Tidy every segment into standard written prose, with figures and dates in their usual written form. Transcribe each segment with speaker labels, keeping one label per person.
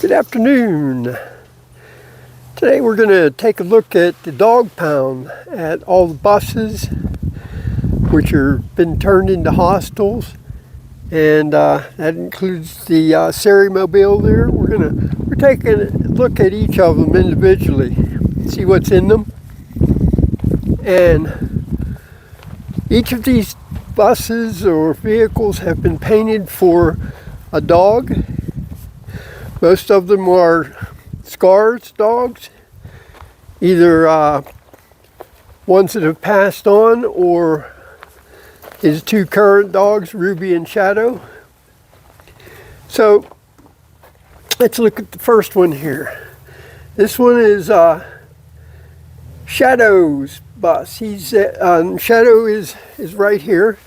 Speaker 1: Good afternoon. Today we're going to take a look at the dog pound at all the buses which are been turned into hostels, and that includes the Mobile there. We're taking a look at each of them individually, see what's in them. And each of these buses or vehicles have been painted for a dog. Most of them are Scars dogs, either ones that have passed on or his two current dogs, Ruby and Shadow. So let's look at the first one here. This one is Shadow's bus. Shadow is right here.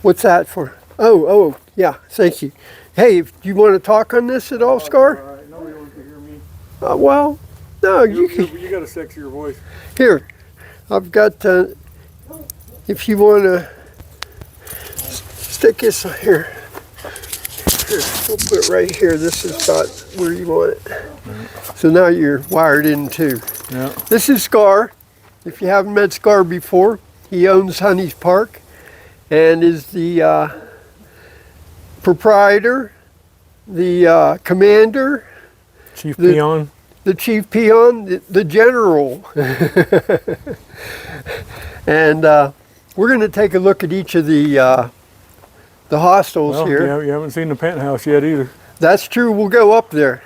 Speaker 1: What's that for? Oh, yeah, thank you. Hey, if you want to talk on this at all, Scar?
Speaker 2: All right, nobody wants to hear me.
Speaker 1: Well, no, you can.
Speaker 2: You got a sexier voice.
Speaker 1: Here, I've got, if you want to stick this here. Here, we'll put it right here. This is about where you want it. So now you're wired in too.
Speaker 2: Yeah.
Speaker 1: This is Scar. If you haven't met Scar before, he owns Honey's Park and is the proprietor, the commander,
Speaker 2: Chief Peon.
Speaker 1: The chief peon, the general. And we're going to take a look at each of the hostels here.
Speaker 2: Yeah, you haven't seen the penthouse yet either.
Speaker 1: That's true. We'll go up there.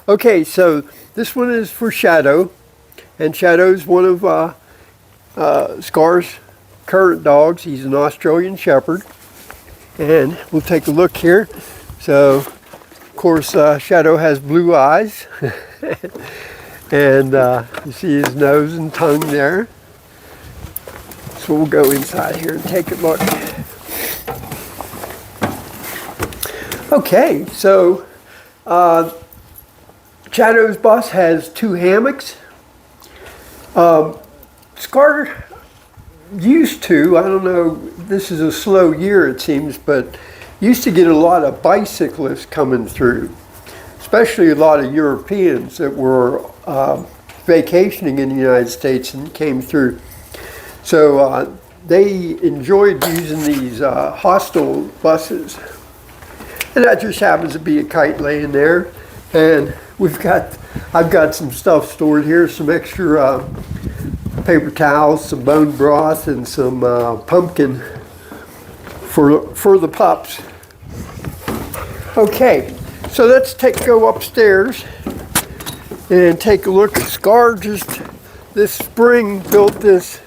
Speaker 1: Okay, so this one is for Shadow, and Shadow's one of Scar's current dogs. He's an Australian Shepherd, and we'll take a look here. So, of course, Shadow has blue eyes, and you see his nose and tongue there. So we'll go inside here and take a look. Okay, so Shadow's bus has two hammocks. Scar used to, I don't know, this is a slow year it seems, but used to get a lot of bicyclists coming through, especially a lot of Europeans that were vacationing in the United States and came through. So they enjoyed using these hostel buses. And that just happens to be a kite laying there. And I've got some stuff stored here, some extra paper towels, some bone broth, and some pumpkin for the pups. Okay, so let's go upstairs and take a look. Scar just this spring built this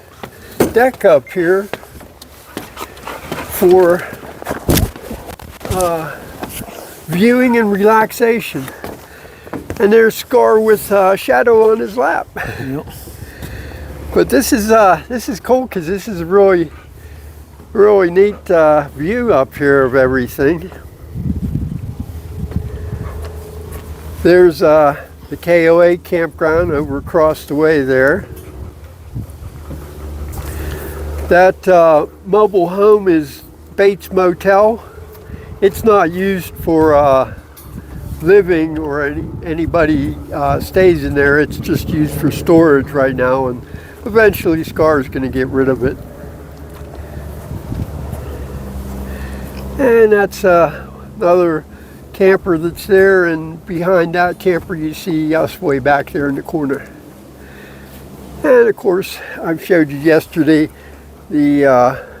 Speaker 1: deck up here for viewing and relaxation. And there's Scar with Shadow on his lap.
Speaker 2: Yep.
Speaker 1: But this is cool because this is a really neat view up here of everything. There's the KOA campground over across the way there. That mobile home is Bates Motel. It's not used for living or anybody stays in there. It's just used for storage right now, and eventually Scar's going to get rid of it. And that's another camper that's there, and behind that camper you see us way back there in the corner. And of course, I've showed you yesterday the,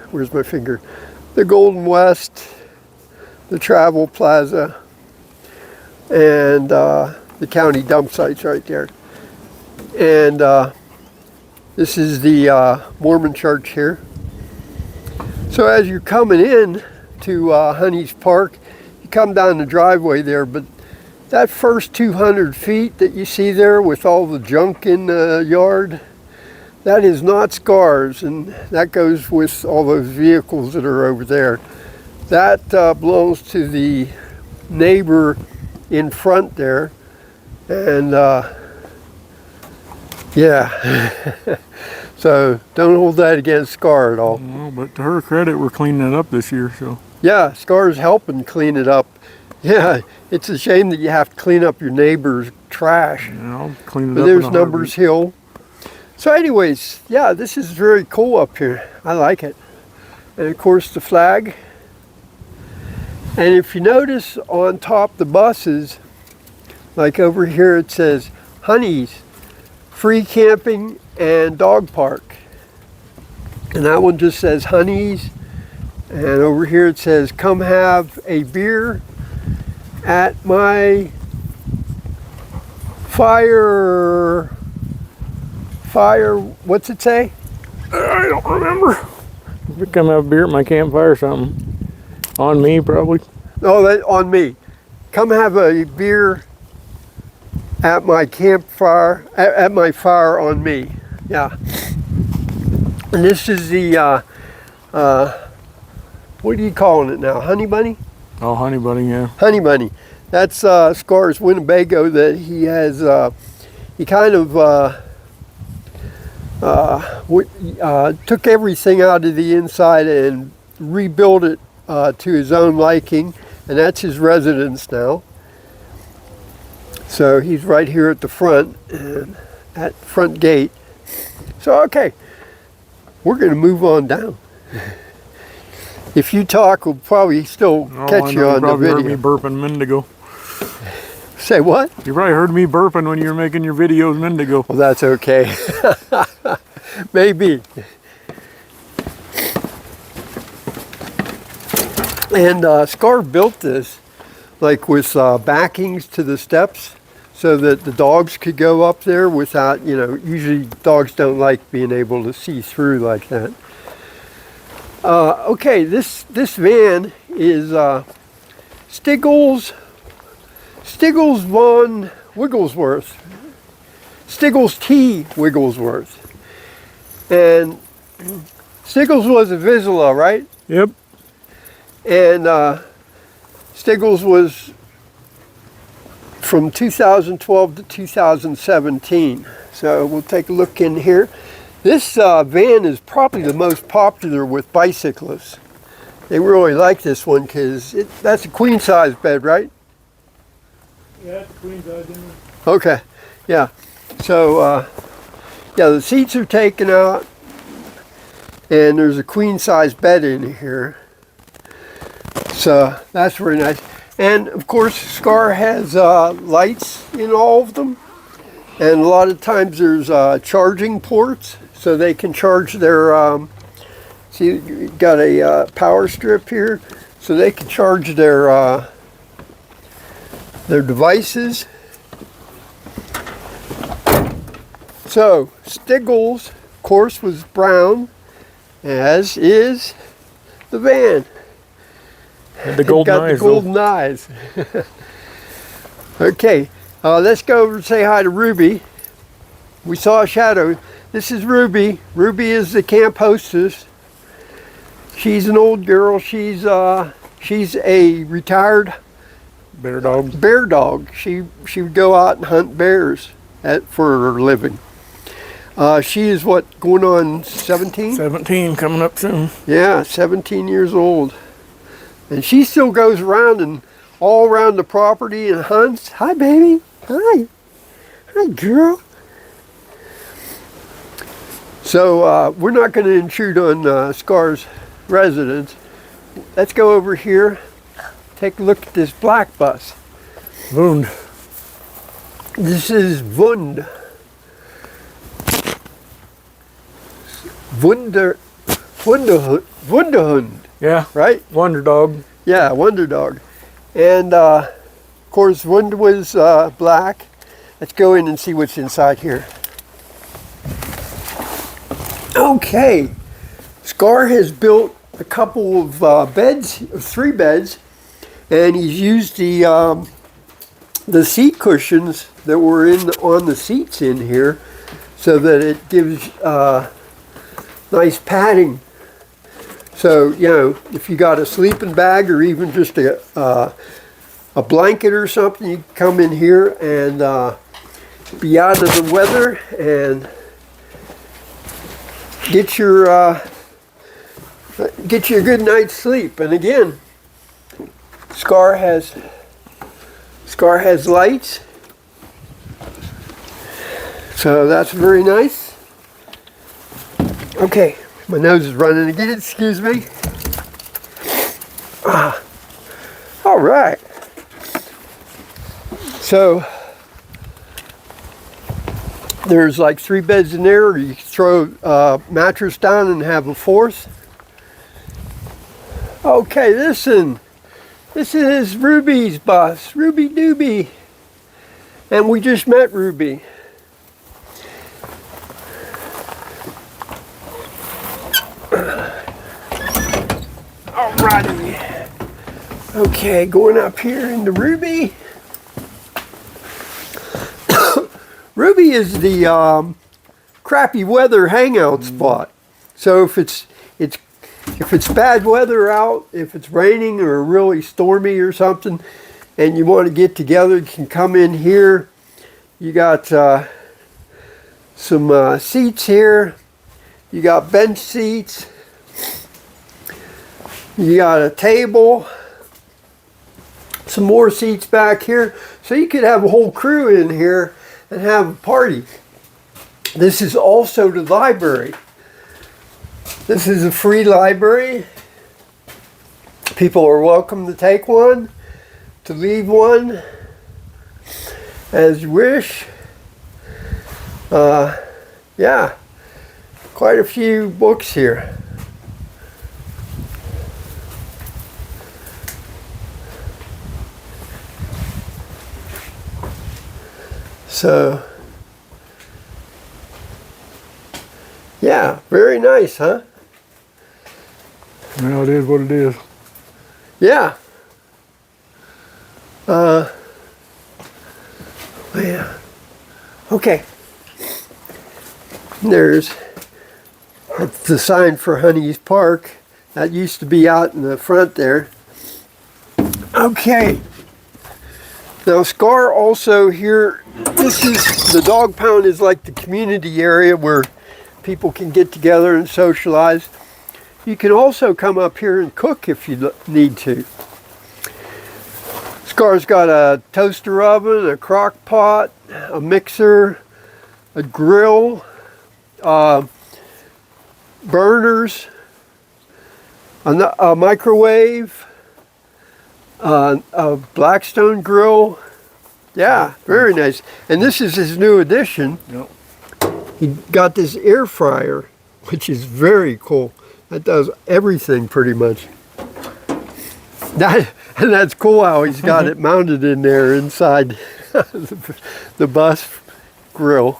Speaker 1: where's my finger? The Golden West, the Travel Plaza, and the county dump sites right there. And this is the Mormon church here. So as you're coming in to Honey's Park, you come down the driveway there, but that first 200 feet that you see there with all the junk in the yard, that is not Scar's, and that goes with all those vehicles that are over there. That belongs to the neighbor in front there, and yeah. So don't hold that against Scar at all.
Speaker 2: No, but to her credit, we're cleaning it up this year, so.
Speaker 1: Yeah, Scar's helping clean it up. Yeah, it's a shame that you have to clean up your neighbor's trash.
Speaker 2: Yeah, I'll clean it
Speaker 1: But
Speaker 2: up.
Speaker 1: there's
Speaker 2: in a
Speaker 1: Numbers Hill. So anyways, yeah, this is very cool up here. I like it. And of course the flag. And if you notice on top the buses, like over here it says Honey's, free camping and dog park. And that one just says Honey's. And over here it says come have a beer at my fire, what's it say?
Speaker 2: I don't remember. We come have a beer at my campfire or something. On me, probably.
Speaker 1: Oh, that on me. Come have a beer at my campfire, at my fire on me. Yeah. And this is the, what are you calling it now? Honey Bunny?
Speaker 2: Oh, Honey Bunny, yeah.
Speaker 1: Honey Bunny. That's Scar's Winnebago that he has, he kind of took everything out of the inside and rebuilt it to his own liking, and that's his residence now. So he's right here at the front, and at the front gate. So okay, we're going to move on down. If you talk, we'll probably still catch you on the video.
Speaker 2: You probably heard me burping Mendigo.
Speaker 1: Say what?
Speaker 2: You probably heard me burping when you were making your videos, Mendigo.
Speaker 1: Well, that's okay. Maybe. And Scar built this like with backings to the steps so that the dogs could go up there without, you know, usually dogs don't like being able to see through like that. Okay, this van is Stiggles von Wigglesworth. Stiggles T. Wigglesworth. And Stiggles was a Vizsla, right?
Speaker 2: Yep.
Speaker 1: And Stiggles was from 2012 to 2017. So we'll take a look in here. This van is probably the most popular with bicyclists. They really like this one because that's a queen size bed, right?
Speaker 2: Yeah, it's queen size in there.
Speaker 1: Okay, yeah. So, yeah, the seats are taken out and there's a queen size bed in here. So that's very nice. And of course, Scar has lights in all of them. And a lot of times there's charging ports so they can charge their, see, you got a power strip here, so they can charge their devices. So Stiggles, of course, was brown, as is the van.
Speaker 2: And the golden
Speaker 1: got
Speaker 2: eyes.
Speaker 1: the golden eyes. Okay, let's go over and say hi to Ruby. We saw a shadow. This is Ruby. Ruby is the camp hostess. She's an old girl. She's a retired
Speaker 2: Bear dog.
Speaker 1: bear dog. She would go out and hunt bears for her living. She is what, going on 17?
Speaker 2: 17, coming up soon.
Speaker 1: Yeah, 17 years old. And she still goes around and all around the property and hunts. Hi, baby. Hi. Hi, girl. So we're not going to intrude on Scar's residence. Let's go over here. Take a look at this black bus.
Speaker 2: Wound.
Speaker 1: This is Wunderhund.
Speaker 2: Yeah.
Speaker 1: Right?
Speaker 2: Wonder dog.
Speaker 1: Yeah, Wonder Dog. And of course, Wonder was black. Let's go in and see what's inside here. Okay, Scar has built a couple of beds, 3 beds, and he's used the seat cushions that were on the seats in here, so that it gives nice padding. So, you know, if you got a sleeping bag or even just a blanket or something, you can come in here and be out of the weather and get you a good night's sleep. And again, Scar has Scar has lights. So that's very nice. Okay, my nose is running again, excuse me. All right. So there's like 3 beds in there, or you can throw a mattress down and have a 4th. Okay, listen. This is Ruby's bus, Ruby Doobie. And we just met Ruby. Alrighty. Okay, going up here into Ruby. Ruby is the crappy weather hangout spot. So if it's bad weather out, if it's raining or really stormy or something, and you want to get together, you can come in here. You got some seats here. You got bench seats. You got a table. Some more seats back here. So you could have a whole crew in here and have a party. This is also the library. This is a free library. People are welcome to take one, to leave one, as you wish. Yeah, quite a few books here. So, yeah, very nice, huh?
Speaker 2: Well, it is what it is.
Speaker 1: Yeah. Yeah. Okay. There's the sign for Honey's Park. That used to be out in the front there. Okay. Now Scar also here, this is, the dog pound is like the community area where people can get together and socialize. You can also come up here and cook if you need to. Scar's got a toaster oven, a crock pot, a mixer, a grill, burners, a microwave, a Blackstone grill. Yeah, very nice. And this is his new addition.
Speaker 2: Yep.
Speaker 1: He got this air fryer, which is very cool. That does everything pretty much. And that's cool how he's got it mounted in there inside the bus grill.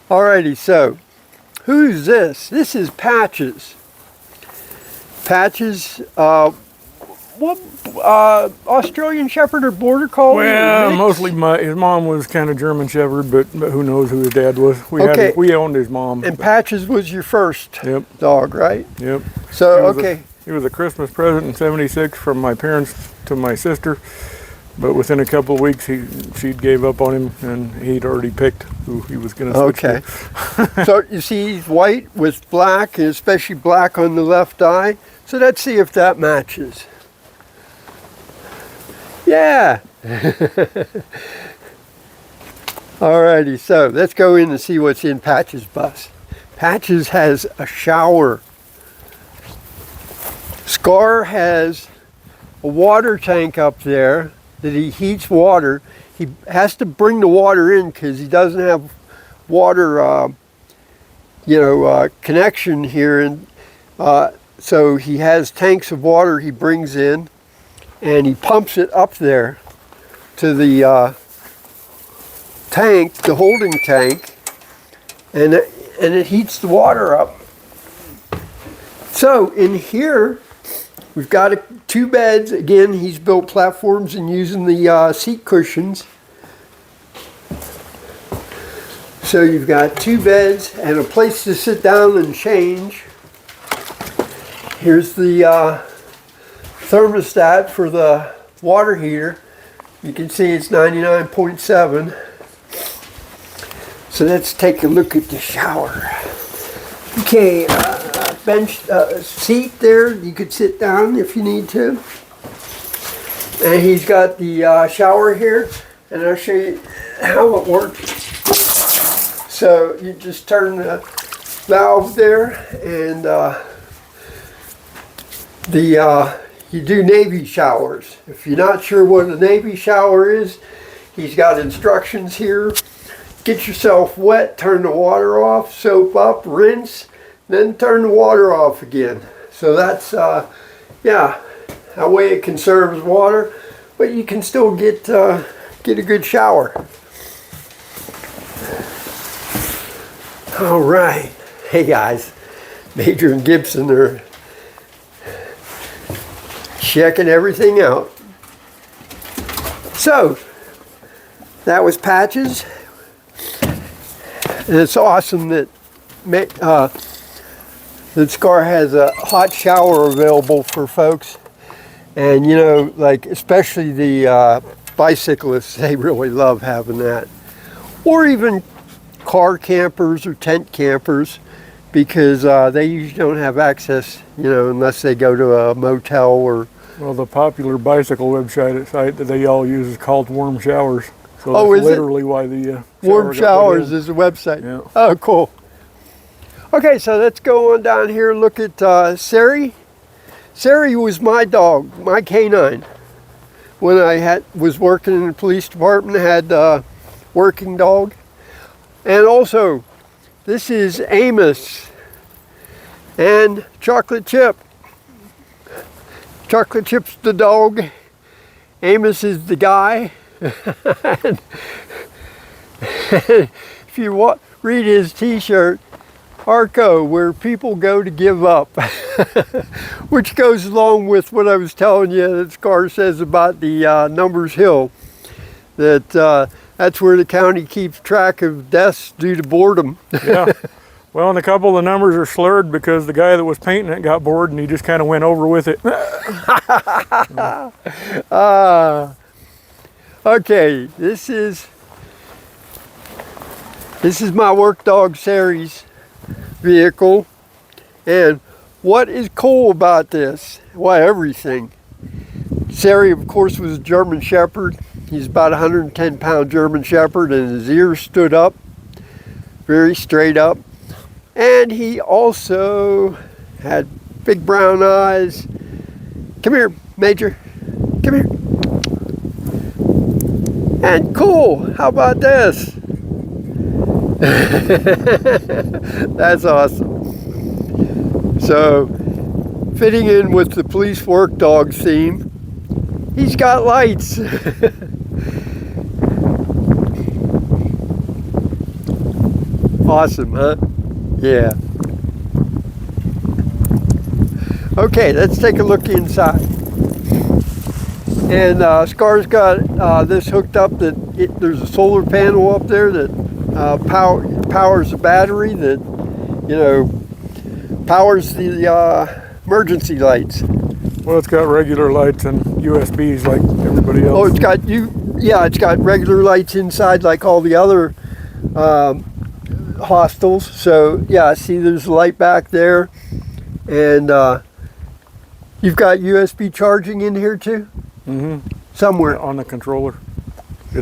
Speaker 1: Alrighty, so who's this? This is Patches. Patches, what Australian Shepherd or Border Collie?
Speaker 2: Well, mostly his mom was kind of German Shepherd, but who knows who his dad was. We owned his mom.
Speaker 1: And Patches was your first
Speaker 2: Yep.
Speaker 1: dog, right?
Speaker 2: Yep.
Speaker 1: So, okay.
Speaker 2: It was a Christmas present in '76 from my parents to my sister, but within a couple of weeks she gave up on him, and he'd already picked who he was going to switch to.
Speaker 1: So you see he's white with black, and especially black on the left eye. So let's see if that matches. Yeah. Alrighty, so let's go in and see what's in Patches' bus. Patches has a shower. Scar has a water tank up there that he heats water. He has to bring the water in because he doesn't have water, connection here, and so he has tanks of water he brings in, and he pumps it up there to the tank, the holding tank, and it heats the water up. So in here, we've got 2 beds. Again, he's built platforms and using the seat cushions. So you've got 2 beds and a place to sit down and change. Here's the thermostat for the water heater. You can see it's 99.7. So let's take a look at the shower. Okay, bench seat there. You could sit down if you need to. And he's got the shower here, and I'll show you how it works. So you just turn the valve there, and you do Navy showers. If you're not sure what a Navy shower is, he's got instructions here. Get yourself wet, turn the water off, soap up, rinse, then turn the water off again. So that's, yeah, that way it conserves water, but you can still get a good shower. All right. Hey guys, Major and Gibson are checking everything out. So, that was Patches. And it's awesome that Scar has a hot shower available for folks. And you know, like especially the bicyclists, they really love having that. Or even car campers or tent campers, because they usually don't have access, you know, unless they go to a motel or...
Speaker 2: Well, the popular bicycle website site that they all use is called Warm Showers. So
Speaker 1: Oh,
Speaker 2: that's
Speaker 1: is it?
Speaker 2: literally why the
Speaker 1: Warm Showers is a website.
Speaker 2: Yeah.
Speaker 1: Oh, cool. Okay, so let's go on down here and look at Sari. Sari was my dog, my canine. When I was working in the police department, I had a working dog. And also, this is Amos and Chocolate Chip. Chocolate Chip's the dog. Amos is the guy. If you read his t-shirt, Arco, where people go to give up, which goes along with what I was telling you that Scar says about the Numbers Hill, that that's where the county keeps track of deaths due to boredom.
Speaker 2: Yeah. Well, and a couple of the numbers are slurred because the guy that was painting it got bored and he just kind of went over with it.
Speaker 1: Okay, this is my work dog Sari's vehicle, and what is cool about this? Why, everything. Sari, of course, was a German Shepherd. He's about 110-pound German Shepherd, and his ears stood up, very straight up. And he also had big brown eyes. Come here, Major. Come here. And cool, how about this? That's awesome. So, fitting in with the police work dog theme, he's got lights. Awesome, huh? Yeah. Okay, let's take a look inside. And Scar's got this hooked up that there's a solar panel up there that powers the battery that, you know, powers the emergency lights.
Speaker 2: Well, it's got regular lights and USBs like everybody else.
Speaker 1: Oh, it's got regular lights inside like all the other Hostels. So yeah, see there's a light back there, and you've got USB charging in here too?
Speaker 2: Mm-hmm.
Speaker 1: Somewhere.
Speaker 2: On the controller.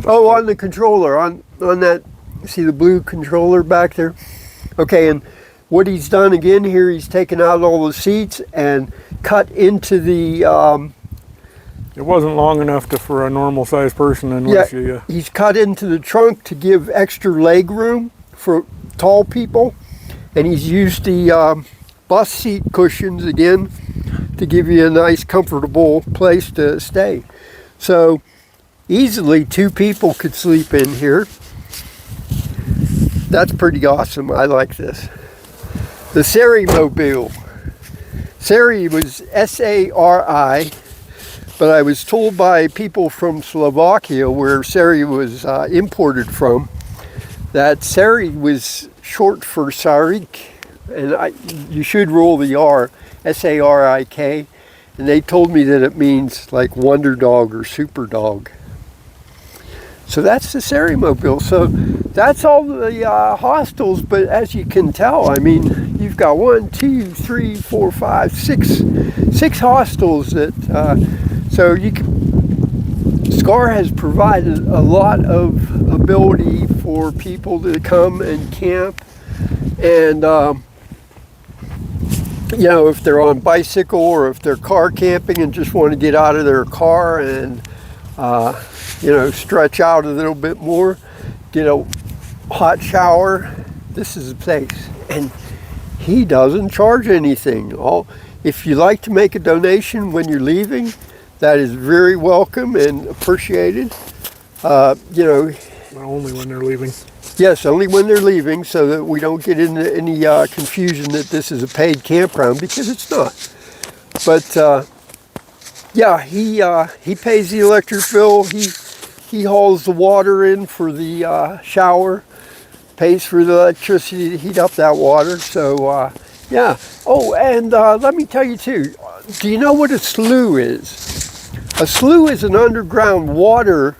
Speaker 1: On the controller, on that, see the blue controller back there? Okay, and what he's done again here, he's taken out all the seats and cut into the...
Speaker 2: it wasn't long enough for a normal sized person unless you...
Speaker 1: He's cut into the trunk to give extra leg room for tall people, and he's used the bus seat cushions again to give you a nice comfortable place to stay. So easily 2 people could sleep in here. That's pretty awesome. I like this. The Sari Mobile. Sari was S-A-R-I, but I was told by people from Slovakia, where Sari was imported from, that Sari was short for Sarik, and you should roll the R, S-A-R-I-K, and they told me that it means like wonder dog or super dog. So that's the Sari Mobile. So that's all the Hostels, but as you can tell, I mean, you've got 1, 2, 3, 4, 5, 6 Hostels that, so you can, SCAR has provided a lot of ability for people to come and camp, and you know, if they're on bicycle or if they're car camping and just want to get out of their car and you know, stretch out a little bit more, get a hot shower, this is the place. And he doesn't charge anything. If you like to make a donation when you're leaving, that is very welcome and appreciated. You know,
Speaker 2: Only when they're leaving.
Speaker 1: yes, only when they're leaving, so that we don't get into any confusion that this is a paid campground, because it's not. But yeah, he pays the electric bill. He hauls the water in for the shower, pays for the electricity to heat up that water. So yeah. Oh, and let me tell you too. Do you know what a slough is? A slough is an underground water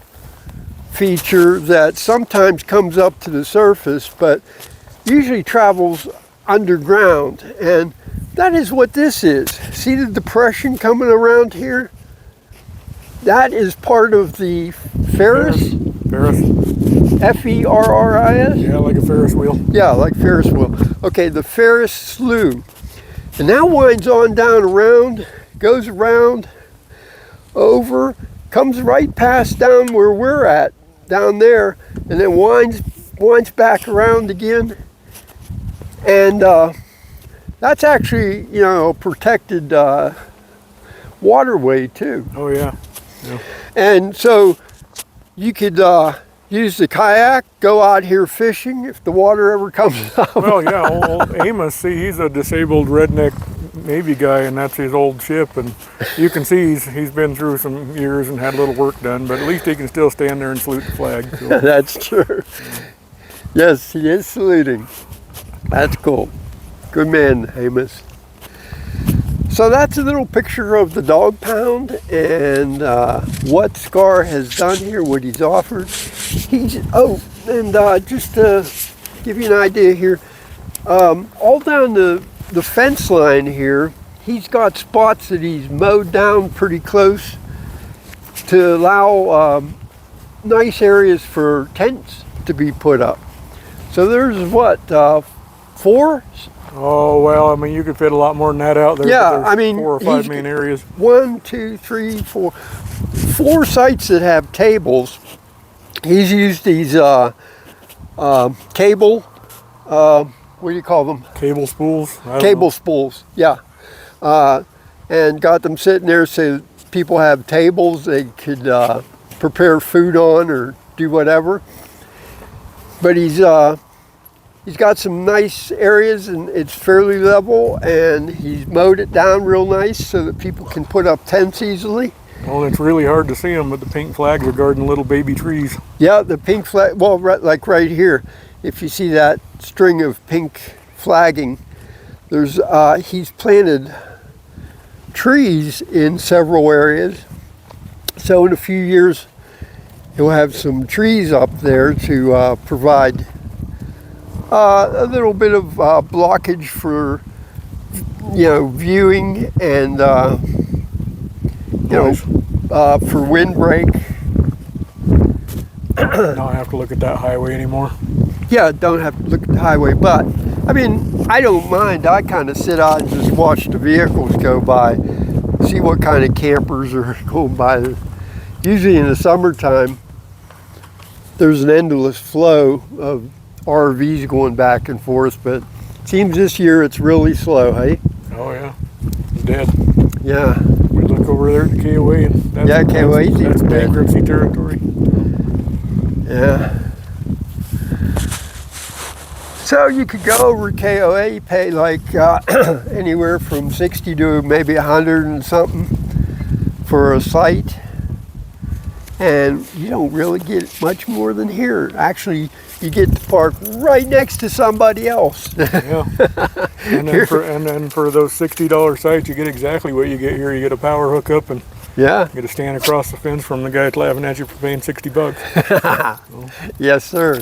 Speaker 1: feature that sometimes comes up to the surface, but usually travels underground. And that is what this is. See the depression coming around here? That is part of the Ferris? F-E-R-R-I-S?
Speaker 2: Yeah, like a Ferris wheel.
Speaker 1: Yeah, like Ferris wheel. Okay, the Ferris slough. And that winds on down around, goes around, over, comes right past down where we're at, down there, and then winds back around again. And that's actually, you know, a protected waterway too.
Speaker 2: Oh yeah. Yeah.
Speaker 1: And so you could use the kayak, go out here fishing if the water ever comes up.
Speaker 2: Well, yeah, old Amos, see, he's a disabled redneck Navy guy, and that's his old ship, and you can see he's been through some years and had a little work done, but at least he can still stand there and salute the flag. So.
Speaker 1: That's true. Yes, he is saluting. That's cool. Good man, Amos. So that's a little picture of the dog pound and what SCAR has done here, what he's offered. Just to give you an idea here, all down the fence line here, he's got spots that he's mowed down pretty close to allow nice areas for tents to be put up. So there's what, 4?
Speaker 2: Oh, well, I mean, you could fit a lot more than that out there.
Speaker 1: Yeah, I mean,
Speaker 2: 4 or 5 main areas.
Speaker 1: 1, 2, 3, 4. 4 sites that have tables. He's used these cable, what do you call them?
Speaker 2: Cable spools.
Speaker 1: Cable spools, yeah. And got them sitting there so people have tables they could prepare food on or do whatever. But he's got some nice areas and it's fairly level, and he's mowed it down real nice so that people can put up tents easily.
Speaker 2: Well, it's really hard to see them, but the pink flags are guarding little baby trees.
Speaker 1: Yeah, the pink flag, well, like right here, if you see that string of pink flagging, there's he's planted trees in several areas. So in a few years, he'll have some trees up there to provide a little bit of blockage for, you know, viewing and for windbreak.
Speaker 2: Don't have to look at that highway anymore.
Speaker 1: Yeah, don't have to look at the highway, but I mean, I don't mind. I kind of sit out and just watch the vehicles go by, see what kind of campers are going by. Usually in the summertime, there's an endless flow of RVs going back and forth, but it seems this year it's really slow, hey?
Speaker 2: Oh yeah, it's dead.
Speaker 1: Yeah.
Speaker 2: We look over there at the KOA, and that's bankruptcy territory.
Speaker 1: Yeah. So you could go over KOA, you pay like anywhere from 60 to maybe 100 and something for a site, and you don't really get much more than here. Actually, you get to park right next to somebody else.
Speaker 2: Yeah. And then for those $60 sites, you get exactly what you get here. You get a power hookup and
Speaker 1: yeah,
Speaker 2: you get to stand across the fence from the guy that's laughing at you for paying $60. So.
Speaker 1: Yes, sir.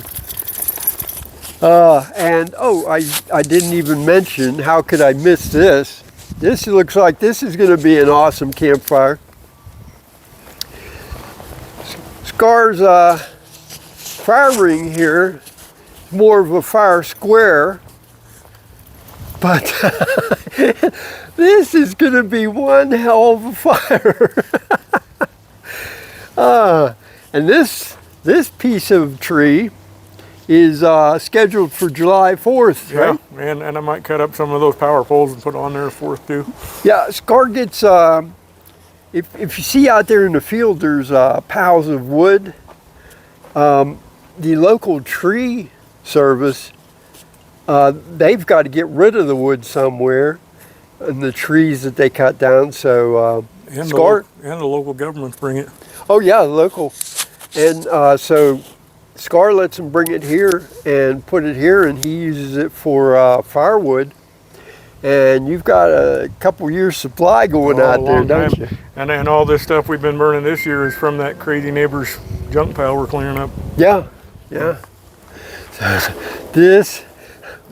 Speaker 1: I didn't even mention, how could I miss this? This looks like this is going to be an awesome campfire. Scar's fire ring here, more of a fire square, but this is going to be one hell of a fire. And this piece of tree is scheduled for July 4th,
Speaker 2: Yeah,
Speaker 1: right?
Speaker 2: and I might cut up some of those power poles and put on there 4th too.
Speaker 1: Yeah, Scar gets, if you see out there in the field, there's piles of wood. The local tree service, they've got to get rid of the wood somewhere and the trees that they cut down. So
Speaker 2: And
Speaker 1: Scar,
Speaker 2: the local governments bring it.
Speaker 1: oh yeah, local, and so Scar lets him bring it here and put it here, and he uses it for firewood. And you've got a couple years supply going out there, don't you?
Speaker 2: And all this stuff we've been burning this year is from that crazy neighbor's junk pile we're clearing up.
Speaker 1: Yeah, yeah. This,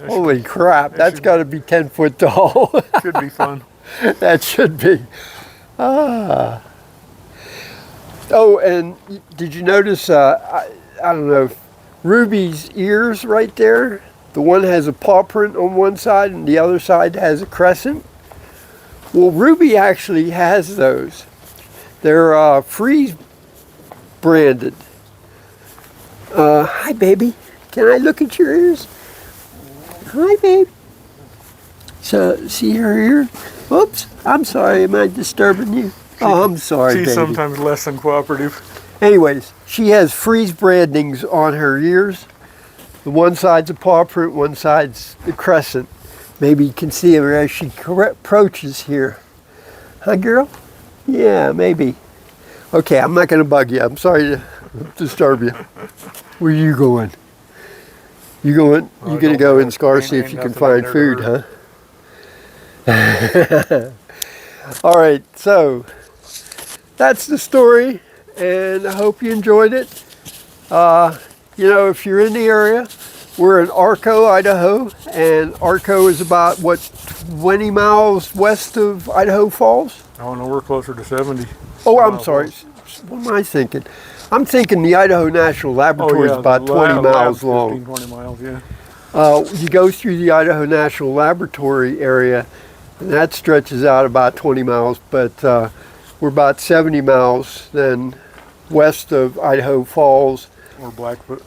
Speaker 1: holy crap, that's got to be 10 foot tall.
Speaker 2: Should be fun.
Speaker 1: That should be. Ah. Oh, and did you notice, I don't know, Ruby's ears right there? The one has a paw print on one side and the other side has a crescent. Well, Ruby actually has those. They're freeze branded. Hi, baby. Can I look at your ears? Hi, babe. So, see her ear? Oops, I'm sorry. Am I disturbing you? Oh, I'm sorry,
Speaker 2: She's
Speaker 1: baby.
Speaker 2: sometimes less than cooperative.
Speaker 1: Anyways, she has freeze brandings on her ears. The one side's a paw print, one side's the crescent. Maybe you can see her as she approaches here. Huh, girl? Yeah, maybe. Okay, I'm not going to bug you. I'm sorry to disturb you. Where you going? You going to go in Scar, see if you can find food, huh? All right, so that's the story, and I hope you enjoyed it. You know, if you're in the area, we're in Arco, Idaho, and Arco is about, 20 miles west of Idaho Falls?
Speaker 2: Oh no, we're closer to 70.
Speaker 1: Oh, I'm sorry. What am I thinking? I'm thinking the Idaho National Laboratory is about 20 miles long.
Speaker 2: 15, 20 miles, yeah.
Speaker 1: You go through the Idaho National Laboratory area, and that stretches out about 20 miles, but we're about 70 miles then west of Idaho Falls.
Speaker 2: Or Blackfoot.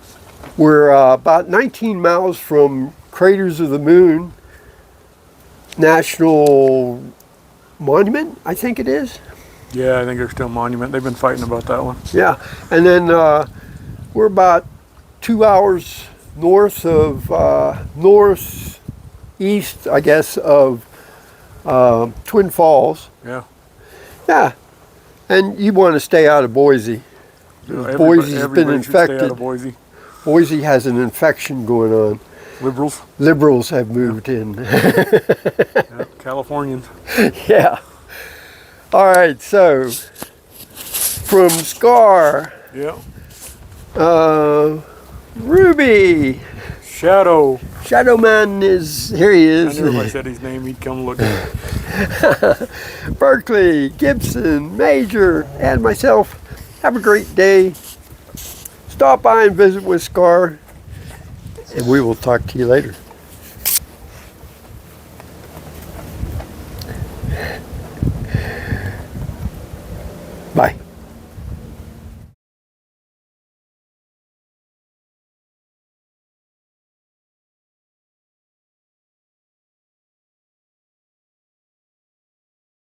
Speaker 1: We're about 19 miles from Craters of the Moon National Monument, I think it is.
Speaker 2: Yeah, I think there's still Monument. They've been fighting about that one.
Speaker 1: Yeah, and then we're about 2 hours north of, northeast, I guess, of Twin Falls.
Speaker 2: Yeah.
Speaker 1: Yeah, and you want to stay out of Boise. Boise's been infected.
Speaker 2: Boise.
Speaker 1: Boise has an infection going on.
Speaker 2: Liberals.
Speaker 1: Liberals have moved in.
Speaker 2: Yeah, Californians.
Speaker 1: Yeah. All right, so from Scar,
Speaker 2: Yeah.
Speaker 1: Ruby,
Speaker 2: Shadow.
Speaker 1: Shadowman is, here he
Speaker 2: I
Speaker 1: is.
Speaker 2: knew if I said his name, he'd come look.
Speaker 1: Berkeley, Gibson, Major, and myself. Have a great day. Stop by and visit with Scar, and we will talk to you later.